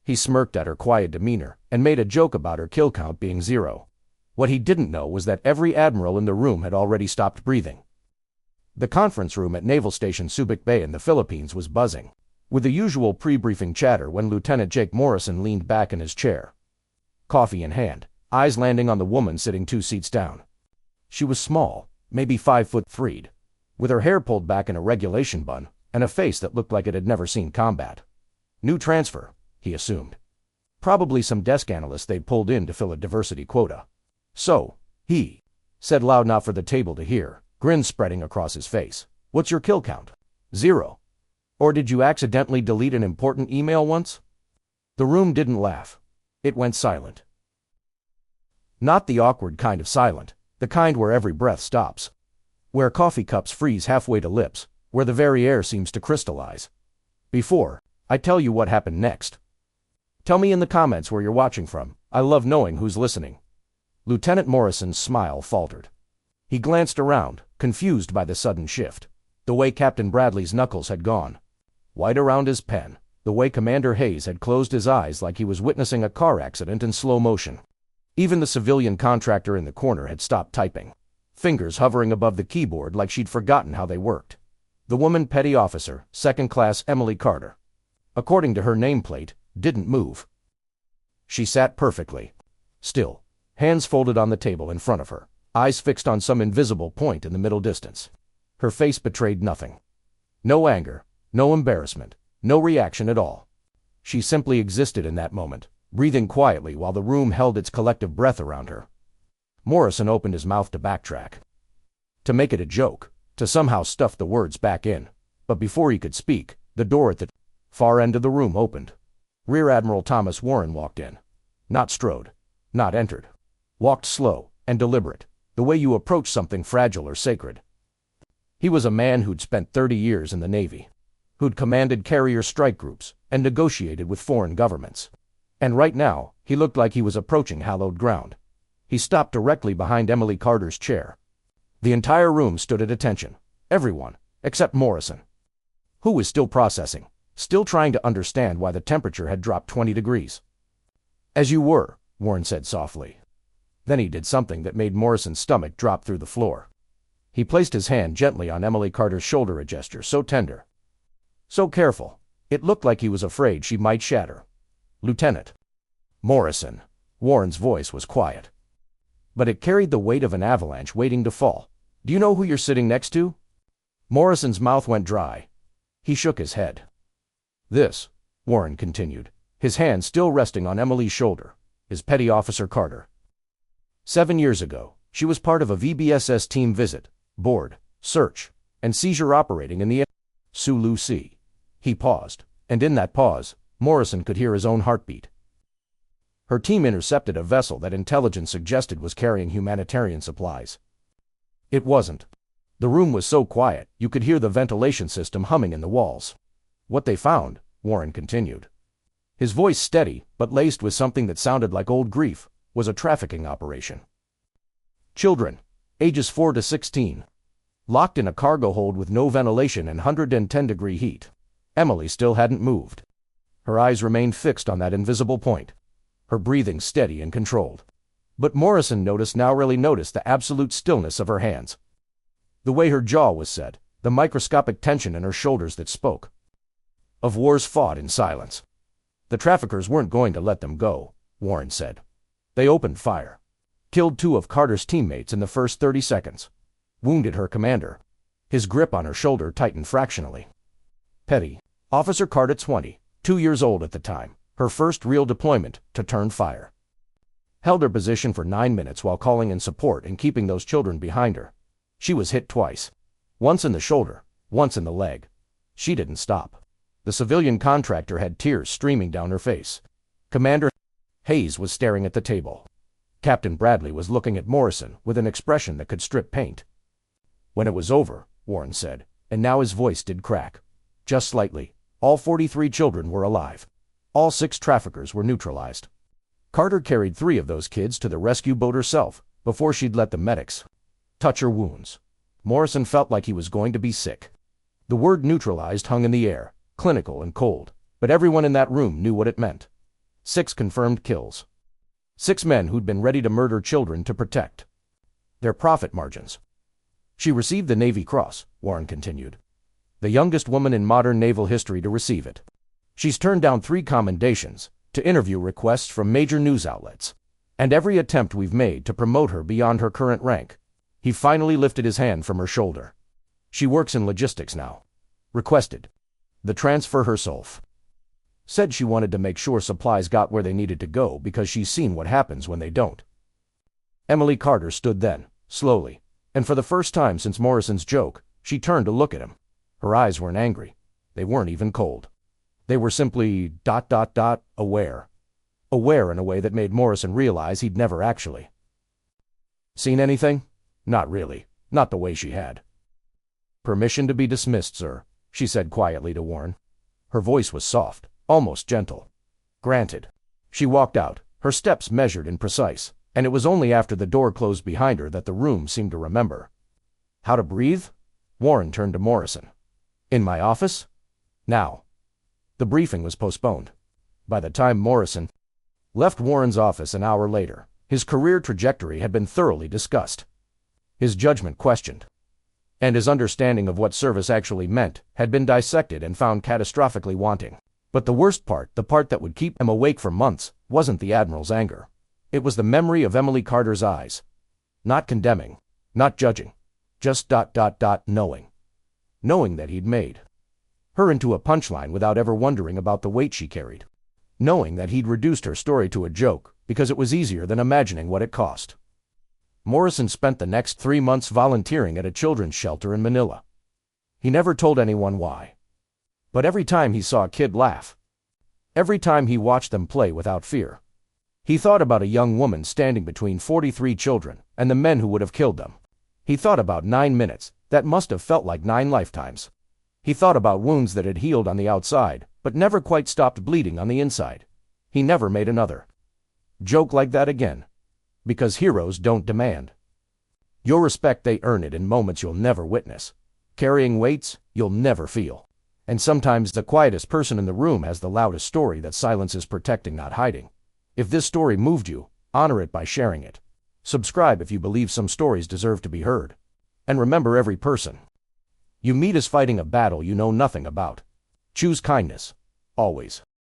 He smirked at her quiet demeanor and made a joke about her kill count being 0. What he didn't know was that every admiral in the room had already stopped breathing. The conference room at Naval Station Subic Bay in the Philippines was buzzing with the usual pre-briefing chatter when Lieutenant Jake Morrison leaned back in his chair, coffee in hand, eyes landing on the woman sitting 2 seats down. She was small, maybe 5'3", with her hair pulled back in a regulation bun and a face that looked like it had never seen combat. New transfer, he assumed. Probably some desk analyst they'd pulled in to fill a diversity quota. So, he said loud enough for the table to hear, grin spreading across his face. What's your kill count? 0. Or did you accidentally delete an important email once? The room didn't laugh. It went silent. Not the awkward kind of silent, the kind where every breath stops, where coffee cups freeze halfway to lips, where the very air seems to crystallize. Before I tell you what happened next, tell me in the comments where you're watching from. I love knowing who's listening. Lieutenant Morrison's smile faltered. He glanced around, confused by the sudden shift. The way Captain Bradley's knuckles had gone white around his pen, the way Commander Hayes had closed his eyes like he was witnessing a car accident in slow motion. Even the civilian contractor in the corner had stopped typing, fingers hovering above the keyboard like she'd forgotten how they worked. The woman petty officer, second class Emily Carter, according to her nameplate, didn't move. She sat perfectly still, hands folded on the table in front of her, eyes fixed on some invisible point in the middle distance. Her face betrayed nothing. No anger, no embarrassment, no reaction at all. She simply existed in that moment, breathing quietly while the room held its collective breath around her. Morrison opened his mouth to backtrack, to make it a joke, to somehow stuff the words back in. But before he could speak, the door at the far end of the room opened. Rear Admiral Thomas Warren walked in. Not strode, not entered. Walked slow and deliberate, the way you approach something fragile or sacred. He was a man who'd spent 30 years in the Navy, who'd commanded carrier strike groups and negotiated with foreign governments. And right now, he looked like he was approaching hallowed ground. He stopped directly behind Emily Carter's chair. The entire room stood at attention. Everyone, except Morrison, who was still processing, still trying to understand why the temperature had dropped 20 degrees. As you were, Warren said softly. Then he did something that made Morrison's stomach drop through the floor. He placed his hand gently on Emily Carter's shoulder, a gesture so tender, so careful, it looked like he was afraid she might shatter. Lieutenant Morrison. Warren's voice was quiet, but it carried the weight of an avalanche waiting to fall. Do you know who you're sitting next to? Morrison's mouth went dry. He shook his head. This, Warren continued, his hand still resting on Emily's shoulder, is Petty Officer Carter. 7 years ago, she was part of a VBSS team visit, board, search, and seizure operating in the Sulu Sea. He paused, and in that pause, Morrison could hear his own heartbeat. Her team intercepted a vessel that intelligence suggested was carrying humanitarian supplies. It wasn't. The room was so quiet, you could hear the ventilation system humming in the walls. What they found, Warren continued, his voice steady but laced with something that sounded like old grief, was a trafficking operation. Children, ages 4 to 16, locked in a cargo hold with no ventilation and 110-degree heat. Emily still hadn't moved. Her eyes remained fixed on that invisible point, her breathing steady and controlled. But Morrison noticed the absolute stillness of her hands. The way her jaw was set, the microscopic tension in her shoulders that spoke of wars fought in silence. The traffickers weren't going to let them go, Warren said. They opened fire, killed 2 of Carter's teammates in the first 30 seconds, wounded her commander. His grip on her shoulder tightened fractionally. Petty Officer Carter, 22 years old at the time, her first real deployment, to turn fire. Held her position for 9 minutes while calling in support and keeping those children behind her. She was hit twice. Once in the shoulder, once in the leg. She didn't stop. The civilian contractor had tears streaming down her face. Commander Hayes was staring at the table. Captain Bradley was looking at Morrison with an expression that could strip paint. When it was over, Warren said, and now his voice did crack. Just slightly, all 43 children were alive. All 6 traffickers were neutralized. Carter carried 3 of those kids to the rescue boat herself before she'd let the medics touch her wounds. Morrison felt like he was going to be sick. The word neutralized hung in the air, clinical and cold, but everyone in that room knew what it meant. 6 confirmed kills. 6 men who'd been ready to murder children to protect their profit margins. She received the Navy Cross, Warren continued. The youngest woman in modern naval history to receive it. She's turned down 3 commendations, to interview requests from major news outlets, and every attempt we've made to promote her beyond her current rank. He finally lifted his hand from her shoulder. She works in logistics now. Requested the transfer herself. Said she wanted to make sure supplies got where they needed to go because she's seen what happens when they don't. Emily Carter stood then, slowly, and for the first time since Morrison's joke, she turned to look at him. Her eyes weren't angry. They weren't even cold. They were simply ... aware. Aware in a way that made Morrison realize he'd never actually seen anything? Not really. Not the way she had. "Permission to be dismissed, sir," she said quietly to Warren. Her voice was soft, almost gentle. "Granted." She walked out, her steps measured and precise, and it was only after the door closed behind her that the room seemed to remember how to breathe. Warren turned to Morrison. "In my office? Now." The briefing was postponed. By the time Morrison left Warren's office an hour later, his career trajectory had been thoroughly discussed, his judgment questioned, and his understanding of what service actually meant had been dissected and found catastrophically wanting. But the worst part, the part that would keep him awake for months, wasn't the Admiral's anger. It was the memory of Emily Carter's eyes. Not condemning, not judging, just ... knowing. Knowing that he'd made her into a punchline without ever wondering about the weight she carried. Knowing that he'd reduced her story to a joke because it was easier than imagining what it cost. Morrison spent the next 3 months volunteering at a children's shelter in Manila. He never told anyone why. But every time he saw a kid laugh, every time he watched them play without fear, he thought about a young woman standing between 43 children and the men who would have killed them. He thought about 9 minutes that must have felt like 9 lifetimes. He thought about wounds that had healed on the outside, but never quite stopped bleeding on the inside. He never made another joke like that again. Because heroes don't demand your respect, they earn it in moments you'll never witness, carrying weights you'll never feel. And sometimes the quietest person in the room has the loudest story that silence is protecting, not hiding. If this story moved you, honor it by sharing it. Subscribe if you believe some stories deserve to be heard. And remember, every person you meet is fighting a battle you know nothing about. Choose kindness, always.